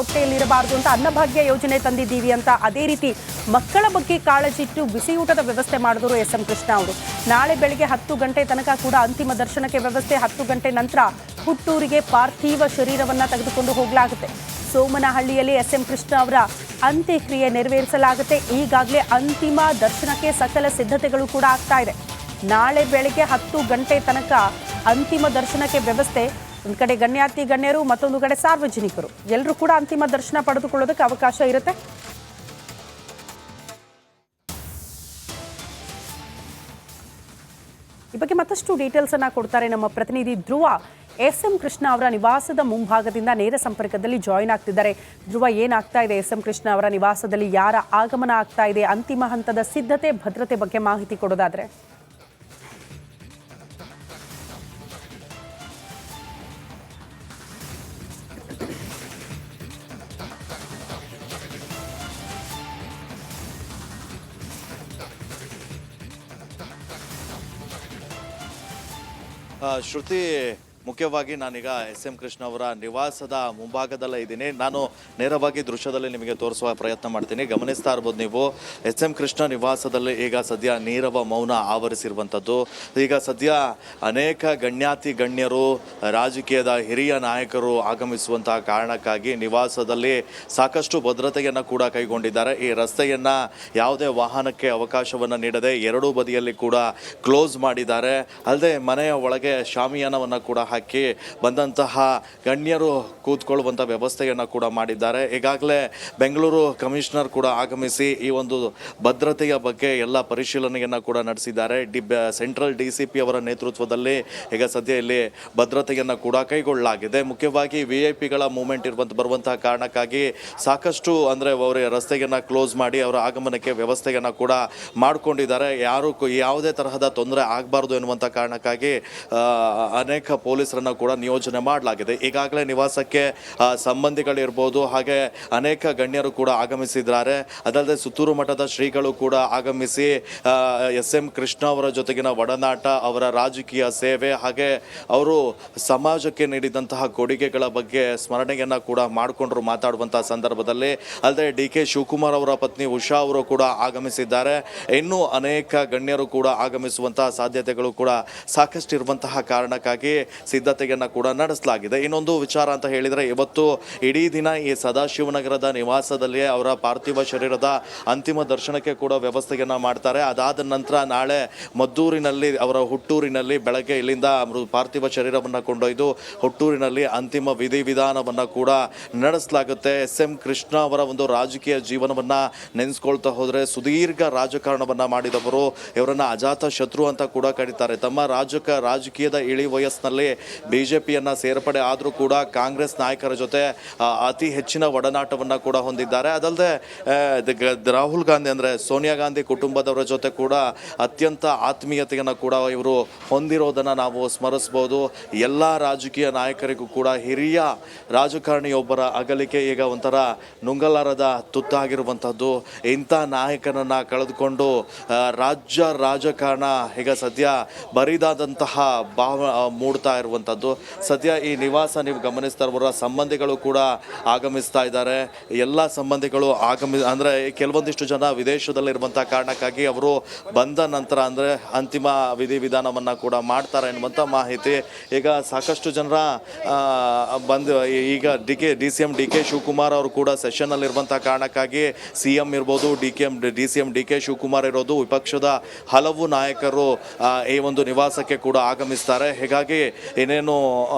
ಹೊಟ್ಟೆಯಲ್ಲಿರಬಾರದು ಅಂತ ಅನ್ನಭಾಗ್ಯ ಯೋಜನೆ ತಂದಿದ್ದೀವಿ ಅಂತ. ಅದೇ ರೀತಿ ಮಕ್ಕಳ ಬಗ್ಗೆ ಕಾಳಜಿಟ್ಟು ಬಿಸಿಯೂಟದ ವ್ಯವಸ್ಥೆ ಮಾಡಿದ್ರು ಎಸ್ ಎಂ ಕೃಷ್ಣ ಅವರು. ನಾಳೆ ಬೆಳಗ್ಗೆ 10 ಗಂಟೆ ತನಕ ಕೂಡ ಅಂತಿಮ ದರ್ಶನಕ್ಕೆ ವ್ಯವಸ್ಥೆ. 10 ಗಂಟೆ ನಂತರ ಹುಟ್ಟೂರಿಗೆ ಪಾರ್ಥಿವ ಶರೀರವನ್ನ ತೆಗೆದುಕೊಂಡು ಹೋಗಲಾಗುತ್ತೆ. ಸೋಮನಹಳ್ಳಿಯಲ್ಲಿ ಎಸ್ ಎಂ ಕೃಷ್ಣ ಅವರ ಅಂತ್ಯಕ್ರಿಯೆ ನೆರವೇರಿಸಲಾಗುತ್ತೆ. ಈಗಾಗಲೇ ಅಂತಿಮ ದರ್ಶನಕ್ಕೆ ಸಕಲ ಸಿದ್ಧತೆಗಳು ಕೂಡ ಆಗ್ತಾ ಇದೆ. ನಾಳೆ ಬೆಳಗ್ಗೆ 10 ಗಂಟೆ ತನಕ ಅಂತಿಮ ದರ್ಶನಕ್ಕೆ ವ್ಯವಸ್ಥೆ. ಒಂದು ಕಡೆ ಗಣ್ಯಾತಿ ಗಣ್ಯರು, ಮತ್ತೊಂದು ಕಡೆ ಸಾರ್ವಜನಿಕರು ಎಲ್ಲರೂ ಕೂಡ ಅಂತಿಮ ದರ್ಶನ ಪಡೆದುಕೊಳ್ಳೋದಕ್ಕೆ ಅವಕಾಶ ಇರುತ್ತೆ. ಈ ಬಗ್ಗೆ ಮತ್ತಷ್ಟು ಡೀಟೇಲ್ಸ್ ಅನ್ನ ಕೊಡ್ತಾರೆ ನಮ್ಮ ಪ್ರತಿನಿಧಿ ಧ್ರುವ. ಎಸ್ ಎಂ ಕೃಷ್ಣ ಅವರ ನಿವಾಸದ ಮುಂಭಾಗದಿಂದ ನೇರ ಸಂಪರ್ಕದಲ್ಲಿ ಜಾಯಿನ್ ಆಗ್ತಿದ್ದಾರೆ. ಧ್ರುವ, ಏನಾಗ್ತಾ ಇದೆ ಎಸ್ ಎಂ ಕೃಷ್ಣ ಅವರ ನಿವಾಸದಲ್ಲಿ? ಯಾರ ಆಗಮನ ಆಗ್ತಾ ಇದೆ? ಅಂತಿಮ ಹಂತದ ಸಿದ್ಧತೆ ಭದ್ರತೆ ಬಗ್ಗೆ ಮಾಹಿತಿ ಕೊಡೋದಾದ್ರೆ. ಶ್ರುತಿ, ಮುಖ್ಯವಾಗಿ ನಾನೀಗ ಎಸ್ ಎಂ ಕೃಷ್ಣ ಅವರ ನಿವಾಸದ ಮುಂಭಾಗದಲ್ಲೇ ಇದ್ದೀನಿ. ನಾನು ನೇರವಾಗಿ ದೃಶ್ಯದಲ್ಲಿ ನಿಮಗೆ ತೋರಿಸುವ ಪ್ರಯತ್ನ ಮಾಡ್ತೀನಿ. ಗಮನಿಸ್ತಾ ಇರ್ಬೋದು ನೀವು, ಎಸ್ ಎಂ ಕೃಷ್ಣ ನಿವಾಸದಲ್ಲಿ ಈಗ ಸದ್ಯ ನೀರವ ಮೌನ ಆವರಿಸಿರುವಂಥದ್ದು. ಈಗ ಸದ್ಯ ಅನೇಕ ಗಣ್ಯಾತಿ ಗಣ್ಯರು, ರಾಜಕೀಯದ ಹಿರಿಯ ನಾಯಕರು ಆಗಮಿಸುವಂತಹ ಕಾರಣಕ್ಕಾಗಿ ನಿವಾಸದಲ್ಲಿ ಸಾಕಷ್ಟು ಭದ್ರತೆಯನ್ನು ಕೂಡ ಕೈಗೊಂಡಿದ್ದಾರೆ. ಈ ರಸ್ತೆಯನ್ನು ಯಾವುದೇ ವಾಹನಕ್ಕೆ ಅವಕಾಶವನ್ನು ನೀಡದೆ ಎರಡೂ ಬದಿಯಲ್ಲಿ ಕೂಡ ಕ್ಲೋಸ್ ಮಾಡಿದ್ದಾರೆ. ಅಲ್ಲದೆ ಮನೆಯ ಒಳಗೆ ಶಾಮಿಯಾನವನ್ನು ಕೂಡ ಹಾಕಿ ಬಂದಂತಹ ಗಣ್ಯರು ಕೂತ್ಕೊಳ್ಳುವಂಥ ವ್ಯವಸ್ಥೆಯನ್ನು ಕೂಡ ಮಾಡಿದ್ದಾರೆ. ಈಗಾಗಲೇ ಬೆಂಗಳೂರು ಕಮಿಷನರ್ ಕೂಡ ಆಗಮಿಸಿ ಈ ಒಂದು ಭದ್ರತೆಯ ಬಗ್ಗೆ ಎಲ್ಲ ಪರಿಶೀಲನೆಯನ್ನು ಕೂಡ ನಡೆಸಿದ್ದಾರೆ. ಸೆಂಟ್ರಲ್ DCP ಅವರ ನೇತೃತ್ವದಲ್ಲಿ ಈಗ ಸದ್ಯ ಇಲ್ಲಿ ಭದ್ರತೆಯನ್ನು ಕೂಡ ಕೈಗೊಳ್ಳಲಾಗಿದೆ. ಮುಖ್ಯವಾಗಿ VIP ಗಳ ಮೂವ್ಮೆಂಟ್ ಬರುವಂತಹ ಕಾರಣಕ್ಕಾಗಿ ಸಾಕಷ್ಟು ಅಂದರೆ ಅವರ ರಸ್ತೆಯನ್ನು ಕ್ಲೋಸ್ ಮಾಡಿ ಅವರ ಆಗಮನಕ್ಕೆ ವ್ಯವಸ್ಥೆಯನ್ನು ಕೂಡ ಮಾಡಿಕೊಂಡಿದ್ದಾರೆ. ಯಾವುದೇ ತರಹದ ತೊಂದರೆ ಆಗಬಾರ್ದು ಎನ್ನುವಂಥ ಕಾರಣಕ್ಕಾಗಿ ಅನೇಕ ಪೊಲೀಸರನ್ನು ಕೂಡ ನಿಯೋಜನೆ ಮಾಡಲಾಗಿದೆ. ಈಗಾಗಲೇ ನಿವಾಸಕ್ಕೆ ಸಂಬಂಧಿಗಳಿರ್ಬೋದು, ಹಾಗೆ ಅನೇಕ ಗಣ್ಯರು ಕೂಡ ಆಗಮಿಸಿದ್ದಾರೆ. ಅದಲ್ಲದೆ ಸುತ್ತೂರು ಮಠದ ಶ್ರೀಗಳು ಕೂಡ ಆಗಮಿಸಿ ಎಸ್ ಎಂ ಕೃಷ್ಣ ಅವರ ಜೊತೆಗಿನ ಒಡನಾಟ, ಅವರ ರಾಜಕೀಯ ಸೇವೆ, ಹಾಗೆ ಅವರು ಸಮಾಜಕ್ಕೆ ನೀಡಿದಂತಹ ಕೊಡುಗೆಗಳ ಬಗ್ಗೆ ಸ್ಮರಣೆಯನ್ನು ಕೂಡ ಮಾಡಿಕೊಂಡ್ರು ಮಾತಾಡುವಂತಹ ಸಂದರ್ಭದಲ್ಲಿ. ಅಲ್ಲದೆ DK ಶಿವಕುಮಾರ್ ಅವರ ಪತ್ನಿ ಉಷಾ ಅವರು ಕೂಡ ಆಗಮಿಸಿದ್ದಾರೆ. ಇನ್ನೂ ಅನೇಕ ಗಣ್ಯರು ಕೂಡ ಆಗಮಿಸುವಂತಹ ಸಾಧ್ಯತೆಗಳು ಕೂಡ ಸಾಕಷ್ಟು ಇರುವಂತಹ ಕಾರಣಕ್ಕಾಗಿ ಸಿದ್ಧತೆಯನ್ನು ಕೂಡ ನಡೆಸಲಾಗಿದೆ. ಇನ್ನೊಂದು ವಿಚಾರ ಅಂತ ಹೇಳಿದರೆ, ಇವತ್ತು ಇಡೀ ದಿನ ಈ ಸದಾಶಿವನಗರದ ನಿವಾಸದಲ್ಲಿಯೇ ಅವರ ಪಾರ್ಥಿವ ಶರೀರದ ಅಂತಿಮ ದರ್ಶನಕ್ಕೆ ಕೂಡ ವ್ಯವಸ್ಥೆಯನ್ನು ಮಾಡ್ತಾರೆ. ಅದಾದ ನಂತರ ನಾಳೆ ಮದ್ದೂರಿನಲ್ಲಿ, ಅವರ ಹುಟ್ಟೂರಿನಲ್ಲಿ ಬೆಳಗ್ಗೆ ಇಲ್ಲಿಂದ ಪಾರ್ಥಿವ ಶರೀರವನ್ನು ಕೊಂಡೊಯ್ದು ಹುಟ್ಟೂರಿನಲ್ಲಿ ಅಂತಿಮ ವಿಧಿವಿಧಾನವನ್ನು ಕೂಡ ನಡೆಸಲಾಗುತ್ತೆ. ಎಸ್ ಎಂ ಕೃಷ್ಣ ಅವರ ಒಂದು ರಾಜಕೀಯ ಜೀವನವನ್ನು ನೆನೆಸ್ಕೊಳ್ತಾ ಹೋದರೆ, ಸುದೀರ್ಘ ರಾಜಕಾರಣವನ್ನು ಮಾಡಿದವರು, ಇವರನ್ನು ಅಜಾತ ಶತ್ರು ಅಂತ ಕೂಡ ಕರೀತಾರೆ. ತಮ್ಮ ರಾಜಕೀಯದ ಇಳಿ ವಯಸ್ಸಿನಲ್ಲಿ BJPಯನ್ನು ಸೇರ್ಪಡೆ ಆದರೂ ಕೂಡ ಕಾಂಗ್ರೆಸ್ ನಾಯಕರ ಜೊತೆ ಅತಿ ಹೆಚ್ಚಿನ ಒಡನಾಟವನ್ನು ಕೂಡ ಹೊಂದಿದ್ದಾರೆ. ಅದಲ್ಲದೆ ರಾಹುಲ್ ಗಾಂಧಿ ಅಂದರೆ ಸೋನಿಯಾ ಗಾಂಧಿ ಕುಟುಂಬದವರ ಜೊತೆ ಕೂಡ ಅತ್ಯಂತ ಆತ್ಮೀಯತೆಯನ್ನು ಕೂಡ ಇವರು ಹೊಂದಿರೋದನ್ನು ನಾವು ಸ್ಮರಿಸ್ಬೋದು. ಎಲ್ಲ ರಾಜಕೀಯ ನಾಯಕರಿಗೂ ಕೂಡ ಹಿರಿಯ ರಾಜಕಾರಣಿಯೊಬ್ಬರ ಅಗಲಿಕೆ ಈಗ ಒಂಥರ ನುಂಗಲಾರದ ತುತ್ತಾಗಿರುವಂಥದ್ದು. ಇಂಥ ನಾಯಕನನ್ನು ಕಳೆದುಕೊಂಡು ರಾಜ್ಯ ರಾಜಕಾರಣ ಈಗ ಸದ್ಯ ಬರಿದಾದಂತಹ ಭಾವ ಮೂಡ್ತಾ ಇರುವಂಥದ್ದು. ಸದ್ಯ ಈ ನಿವಾಸ ನೀವು ಗಮನಿಸ್ತಾ ಇರುವ ಸಂಬಂಧಿಗಳು ಕೂಡ ಆಗಮಿಸ್ತಾ ಇದ್ದಾರೆ. ಎಲ್ಲ ಸಂಬಂಧಿಗಳು ಅಂದರೆ ಕೆಲವೊಂದಿಷ್ಟು ಜನ ವಿದೇಶದಲ್ಲಿರುವಂಥ ಕಾರಣಕ್ಕಾಗಿ ಅವರು ಬಂದ ನಂತರ ಅಂದರೆ ಅಂತಿಮ ವಿಧಿವಿಧಾನವನ್ನು ಕೂಡ ಮಾಡ್ತಾರೆ ಎನ್ನುವಂಥ ಮಾಹಿತಿ. ಈಗ ಸಾಕಷ್ಟು ಜನರ ಈಗ DCM DK ಶಿವಕುಮಾರ್ ಅವರು ಕೂಡ ಸೆಷನ್ನಲ್ಲಿರುವಂಥ ಕಾರಣಕ್ಕಾಗಿ CM ಇರ್ಬೋದು, DCM DK ಶಿವಕುಮಾರ್ ಇರೋದು, ವಿಪಕ್ಷದ ಹಲವು ನಾಯಕರು ಈ ಒಂದು ನಿವಾಸಕ್ಕೆ ಕೂಡ ಆಗಮಿಸ್ತಾರೆ. ಹೀಗಾಗಿ ಏನೇನು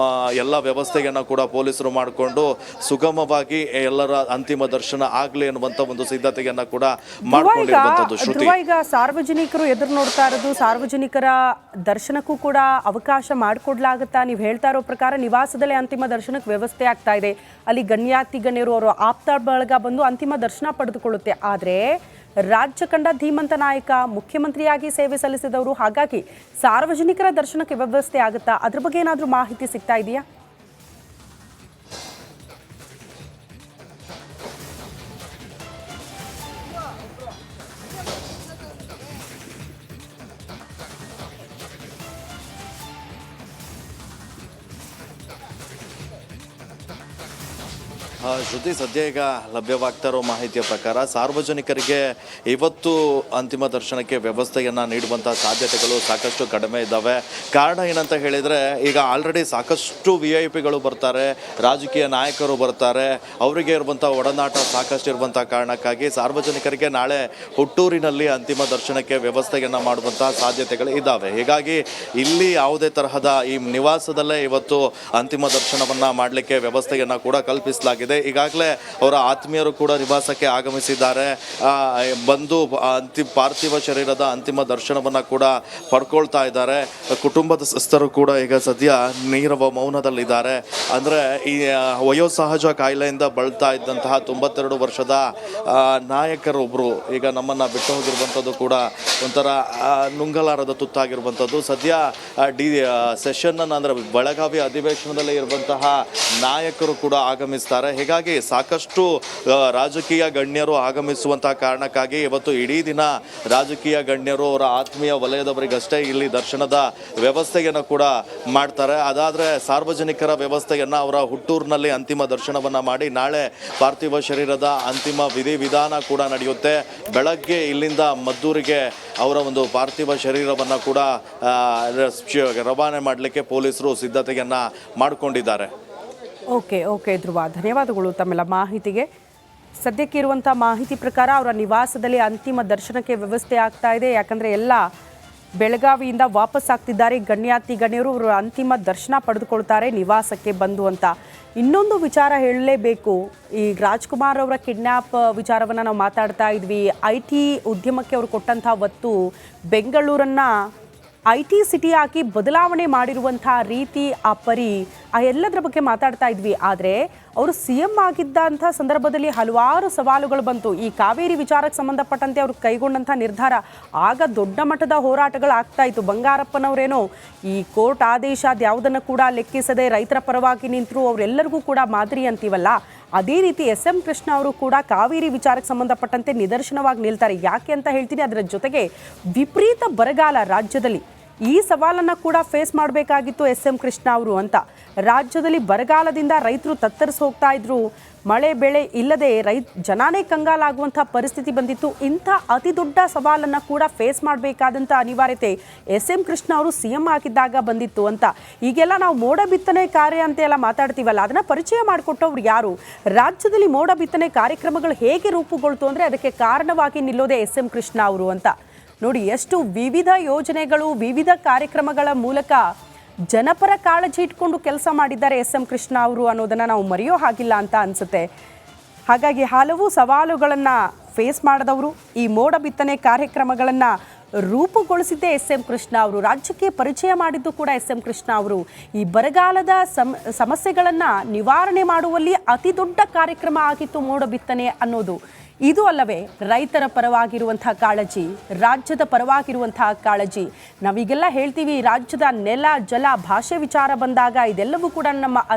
ಎಲ್ಲ ವ್ಯವಸ್ಥೆಯನ್ನು ಕೂಡ ಪೊಲೀಸರು ಮಾಡಿಕೊಂಡು ಸುಗಮವಾಗಿ ಎಲ್ಲರ ಅಂತಿಮ ದರ್ಶನ ಆಗಲಿ ಎನ್ನುವಂಥ ಒಂದು ಸಿದ್ಧತೆಯನ್ನು ಕೂಡ ಮಾಡಿಕೊಂಡಿರುವಂಥದ್ದು. ಶ್ರುತಿ, ಈಗ ಸಾರ್ವಜನಿಕರು ಎದುರು ನೋಡ್ತಾ ಇರೋದು, ಸಾರ್ವಜನಿಕರ ದರ್ಶನಕ್ಕೂ ಕೂಡ ಅವಕಾಶ ಮಾಡಿಕೊಡ್ಲಾಗುತ್ತಾ? ನೀವು ಹೇಳ್ತಾ ಇರೋ ಪ್ರಕಾರ ನಿವಾಸದಲ್ಲೇ ಅಂತಿಮ ದರ್ಶನಕ್ಕೆ ವ್ಯವಸ್ಥೆ ಆಗ್ತಾ ಇದೆ. ಅಲ್ಲಿ ಗಣ್ಯಾತಿ ಗಣ್ಯರು, ಅವರು ಆಪ್ತ ಬಳಗ ಬಂದು ಅಂತಿಮ ದರ್ಶನ ಪಡೆದುಕೊಳ್ಳುತ್ತೆ. ಆದರೆ ರಾಜ್ಯ ಕಂಡ ಧೀಮಂತ ನಾಯಕ, ಮುಖ್ಯಮಂತ್ರಿಯಾಗಿ ಸೇವೆ ಸಲ್ಲಿಸಿದವರು, ಹಾಗಾಗಿ ಸಾರ್ವಜನಿಕರ ದರ್ಶನಕ್ಕೆ ವ್ಯವಸ್ಥೆ ಆಗುತ್ತಾ? ಅದ್ರ ಬಗ್ಗೆ ಏನಾದರೂ ಮಾಹಿತಿ ಸಿಗ್ತಾ ಇದೆಯಾ? ಶ್ರುತಿ, ಸದ್ಯ ಈಗ ಲಭ್ಯವಾಗ್ತಾ ಇರೋ ಮಾಹಿತಿಯ ಪ್ರಕಾರ ಸಾರ್ವಜನಿಕರಿಗೆ ಇವತ್ತು ಅಂತಿಮ ದರ್ಶನಕ್ಕೆ ವ್ಯವಸ್ಥೆಯನ್ನು ನೀಡುವಂಥ ಸಾಧ್ಯತೆಗಳು ಸಾಕಷ್ಟು ಕಡಿಮೆ ಇದ್ದಾವೆ. ಕಾರಣ ಏನಂತ ಹೇಳಿದರೆ, ಈಗ ಆಲ್ರೆಡಿ ಸಾಕಷ್ಟು VIP ಗಳು ಬರ್ತಾರೆ, ರಾಜಕೀಯ ನಾಯಕರು ಬರ್ತಾರೆ, ಅವರಿಗೆ ಇರುವಂಥ ಒಡನಾಟ ಸಾಕಷ್ಟು ಇರುವಂಥ ಕಾರಣಕ್ಕಾಗಿ ಸಾರ್ವಜನಿಕರಿಗೆ ನಾಳೆ ಹುಟ್ಟೂರಿನಲ್ಲಿ ಅಂತಿಮ ದರ್ಶನಕ್ಕೆ ವ್ಯವಸ್ಥೆಯನ್ನು ಮಾಡುವಂಥ ಸಾಧ್ಯತೆಗಳು ಇದ್ದಾವೆ. ಹೀಗಾಗಿ ಇಲ್ಲಿ ಯಾವುದೇ ತರಹದ ಈ ನಿವಾಸದಲ್ಲೇ ಇವತ್ತು ಅಂತಿಮ ದರ್ಶನವನ್ನು ಮಾಡಲಿಕ್ಕೆ ವ್ಯವಸ್ಥೆಯನ್ನು ಕೂಡ ಕಲ್ಪಿಸಲಾಗಿದೆ. ಈಗಾಗಲೇ ಅವರ ಆತ್ಮೀಯರು ಕೂಡ ನಿವಾಸಕ್ಕೆ ಆಗಮಿಸಿದ್ದಾರೆ. ಬಂದು ಪಾರ್ಥಿವ ಶರೀರದ ಅಂತಿಮ ದರ್ಶನವನ್ನು ಕೂಡ ಪಡ್ಕೊಳ್ತಾ ಇದ್ದಾರೆ. ಕುಟುಂಬದ ಸದಸ್ಯರು ಕೂಡ ಈಗ ಸದ್ಯ ನೀರವ ಮೌನದಲ್ಲಿದ್ದಾರೆ. ಅಂದರೆ ಈ ವಯೋಸಹಜ ಕಾಯಿಲೆಯಿಂದ ಬಳಲ್ತಾ ಇದ್ದಂತಹ 92 ವರ್ಷದ ನಾಯಕರೊಬ್ಬರು ಈಗ ನಮ್ಮನ್ನು ಬಿಟ್ಟು ಹೋಗಿರುವಂಥದ್ದು ಕೂಡ ಒಂಥರ ನುಂಗಲಾರದ ತುತ್ತಾಗಿರುವಂಥದ್ದು. ಸದ್ಯ ಸೆಷನ್ ಅಂದರೆ ಬೆಳಗಾವಿ ಅಧಿವೇಶನದಲ್ಲಿ ಇರುವಂತಹ ನಾಯಕರು ಕೂಡ ಆಗಮಿಸ್ತಾರೆ. ಹೀಗಾಗಿ ಸಾಕಷ್ಟು ರಾಜಕೀಯ ಗಣ್ಯರು ಆಗಮಿಸುವಂತಹ ಕಾರಣಕ್ಕಾಗಿ ಇವತ್ತು ಇಡೀ ದಿನ ರಾಜಕೀಯ ಗಣ್ಯರು ಅವರ ಆತ್ಮೀಯ ವಲಯದವರಿಗಷ್ಟೇ ಇಲ್ಲಿ ದರ್ಶನದ ವ್ಯವಸ್ಥೆಯನ್ನು ಕೂಡ ಮಾಡ್ತಾರೆ. ಅದಾದರೆ ಸಾರ್ವಜನಿಕರ ವ್ಯವಸ್ಥೆಯನ್ನು ಅವರ ಹುಟ್ಟೂರಿನಲ್ಲಿ ಅಂತಿಮ ದರ್ಶನವನ್ನು ಮಾಡಿ ನಾಳೆ ಪಾರ್ಥಿವ ಶರೀರದ ಅಂತಿಮ ವಿಧಿವಿಧಾನ ಕೂಡ ನಡೆಯುತ್ತೆ. ಬೆಳಗ್ಗೆ ಇಲ್ಲಿಂದ ಮದ್ದೂರಿಗೆ ಅವರ ಒಂದು ಪಾರ್ಥಿವ ಶರೀರವನ್ನು ಕೂಡ ರವಾನೆ ಮಾಡಲಿಕ್ಕೆ ಪೊಲೀಸರು ಸಿದ್ಧತೆಯನ್ನು ಮಾಡಿಕೊಂಡಿದ್ದಾರೆ. ಓಕೆ ಧ್ರುವ, ಧನ್ಯವಾದಗಳು ತಮ್ಮೆಲ್ಲ ಮಾಹಿತಿಗೆ. ಸದ್ಯಕ್ಕೆ ಇರುವಂಥ ಮಾಹಿತಿ ಪ್ರಕಾರ ಅವರ ನಿವಾಸದಲ್ಲಿ ಅಂತಿಮ ದರ್ಶನಕ್ಕೆ ವ್ಯವಸ್ಥೆ ಆಗ್ತಾ ಇದೆ. ಯಾಕಂದರೆ ಎಲ್ಲ ಬೆಳಗಾವಿಯಿಂದ ವಾಪಸ್ ಆಗ್ತಿದ್ದಾರೆ ಗಣ್ಯರು. ಅವರು ಅಂತಿಮ ದರ್ಶನ ಪಡೆದುಕೊಳ್ತಾರೆ ನಿವಾಸಕ್ಕೆ ಬಂದು ಅಂತ. ಇನ್ನೊಂದು ವಿಚಾರ ಹೇಳಲೇಬೇಕು. ಈ ರಾಜ್ಕುಮಾರ್ ಅವರ ಕಿಡ್ನ್ಯಾಪ್ ವಿಚಾರವನ್ನು ನಾವು ಮಾತಾಡ್ತಾ ಇದ್ವಿ. IT ಉದ್ಯಮಕ್ಕೆ ಅವರು ಕೊಟ್ಟಂಥ ಒತ್ತು, ಬೆಂಗಳೂರನ್ನು IT ಸಿಟಿ ಹಾಕಿ ಬದಲಾವಣೆ ಮಾಡಿರುವಂಥ ರೀತಿ, ಆ ಪರಿ, ಆ ಎಲ್ಲದರ ಬಗ್ಗೆ ಮಾತಾಡ್ತಾ ಇದ್ವಿ. ಆದರೆ ಅವರು CM ಆಗಿದ್ದಂಥ ಸಂದರ್ಭದಲ್ಲಿ ಹಲವಾರು ಸವಾಲುಗಳು ಬಂತು. ಈ ಕಾವೇರಿ ವಿಚಾರಕ್ಕೆ ಸಂಬಂಧಪಟ್ಟಂತೆ ಅವರು ಕೈಗೊಂಡಂಥ ನಿರ್ಧಾರ, ಆಗ ದೊಡ್ಡ ಮಟ್ಟದ ಹೋರಾಟಗಳು ಆಗ್ತಾ ಇತ್ತು. ಬಂಗಾರಪ್ಪನವರೇನೋ ಈ ಕೋರ್ಟ್ ಆದೇಶ ಯಾವುದನ್ನು ಕೂಡ ಲೆಕ್ಕಿಸದೆ ರೈತರ ಪರವಾಗಿ ನಿಂತರು. ಅವರೆಲ್ಲರಿಗೂ ಕೂಡ ಮಾದರಿ ಅಂತೀವಲ್ಲ, ಅದೇ ರೀತಿ SM ಕೃಷ್ಣ ಅವರು ಕೂಡ ಕಾವೇರಿ ವಿಚಾರಕ್ಕೆ ಸಂಬಂಧಪಟ್ಟಂತೆ ನಿದರ್ಶನವಾಗಿ ನಿಲ್ತಾರೆ. ಯಾಕೆ ಅಂತ ಹೇಳ್ತೀನಿ, ಅದರ ಜೊತೆಗೆ ವಿಪರೀತ ಬರಗಾಲ ರಾಜ್ಯದಲ್ಲಿ, ಈ ಸವಾಲನ್ನು ಕೂಡ ಫೇಸ್ ಮಾಡಬೇಕಾಗಿತ್ತು SM ಕೃಷ್ಣ ಅವರು ಅಂತ. ರಾಜ್ಯದಲ್ಲಿ ಬರಗಾಲದಿಂದ ರೈತರು ತತ್ತರಿಸಿ ಹೋಗ್ತಾ ಇದ್ರು. ಮಳೆ ಬೆಳೆ ಇಲ್ಲದೆ ಜನಾನೇ ಕಂಗಾಲಾಗುವಂಥ ಪರಿಸ್ಥಿತಿ ಬಂದಿತ್ತು. ಇಂಥ ಅತಿ ದೊಡ್ಡ ಸವಾಲನ್ನು ಕೂಡ ಫೇಸ್ ಮಾಡಬೇಕಾದಂಥ ಅನಿವಾರ್ಯತೆ SM ಕೃಷ್ಣ ಅವರು CM ಆಗಿದ್ದಾಗ ಬಂದಿತ್ತು ಅಂತ. ಈಗೆಲ್ಲ ನಾವು ಮೋಡ ಬಿತ್ತನೆ ಕಾರ್ಯ ಅಂತ ಎಲ್ಲ ಮಾತಾಡ್ತೀವಲ್ಲ, ಅದನ್ನು ಪರಿಚಯ ಮಾಡಿಕೊಟ್ಟವ್ರು ಯಾರು? ರಾಜ್ಯದಲ್ಲಿ ಮೋಡ ಬಿತ್ತನೆ ಕಾರ್ಯಕ್ರಮಗಳು ಹೇಗೆ ರೂಪುಗೊಳ್ತು ಅಂದರೆ ಅದಕ್ಕೆ ಕಾರಣವಾಗಿ ನಿಲ್ಲೋದೇ SM ಕೃಷ್ಣ ಅವರು ಅಂತ. ನೋಡಿ, ಎಷ್ಟು ವಿವಿಧ ಯೋಜನೆಗಳು, ವಿವಿಧ ಕಾರ್ಯಕ್ರಮಗಳ ಮೂಲಕ ಜನಪರ ಕಾಳಜಿ ಇಟ್ಕೊಂಡು ಕೆಲಸ ಮಾಡಿದ್ದಾರೆ SM ಕೃಷ್ಣ ಅವರು ಅನ್ನೋದನ್ನು ನಾವು ಮರೆಯೋ ಹಾಗಿಲ್ಲ ಅಂತ ಅನಿಸುತ್ತೆ. ಹಾಗಾಗಿ ಹಲವು ಸವಾಲುಗಳನ್ನು ಫೇಸ್ ಮಾಡಿದವರು, ಈ ಮೋಡ ಬಿತ್ತನೆ ಕಾರ್ಯಕ್ರಮಗಳನ್ನು ರೂಪುಗೊಳಿಸಿದ್ದೇ SM ಕೃಷ್ಣ ಅವರು. ರಾಜ್ಯಕ್ಕೆ ಪರಿಚಯ ಮಾಡಿದ್ದು ಕೂಡ SM ಕೃಷ್ಣ ಅವರು. ಈ ಬರಗಾಲದ ಸಮಸ್ಯೆಗಳನ್ನು ನಿವಾರಣೆ ಮಾಡುವಲ್ಲಿ ಅತಿ ದೊಡ್ಡ ಕಾರ್ಯಕ್ರಮ ಆಗಿತ್ತು ಮೋಡ ಬಿತ್ತನೆ ಅನ್ನೋದು. ಇದು ಅಲ್ಲವೇ ರೈತರ ಪರವಾಗಿರುವಂತಹ ಕಾಳಜಿ, ರಾಜ್ಯದ ಪರವಾಗಿರುವಂತಹ ಕಾಳಜಿ. ನಾವೀಗೆಲ್ಲ ಹೇಳ್ತೀವಿ, ರಾಜ್ಯದ ನೆಲ, ಜಲ, ಭಾಷೆ ವಿಚಾರ ಬಂದಾಗ ಇದೆಲ್ಲವೂ ಕೂಡ ನಮ್ಮ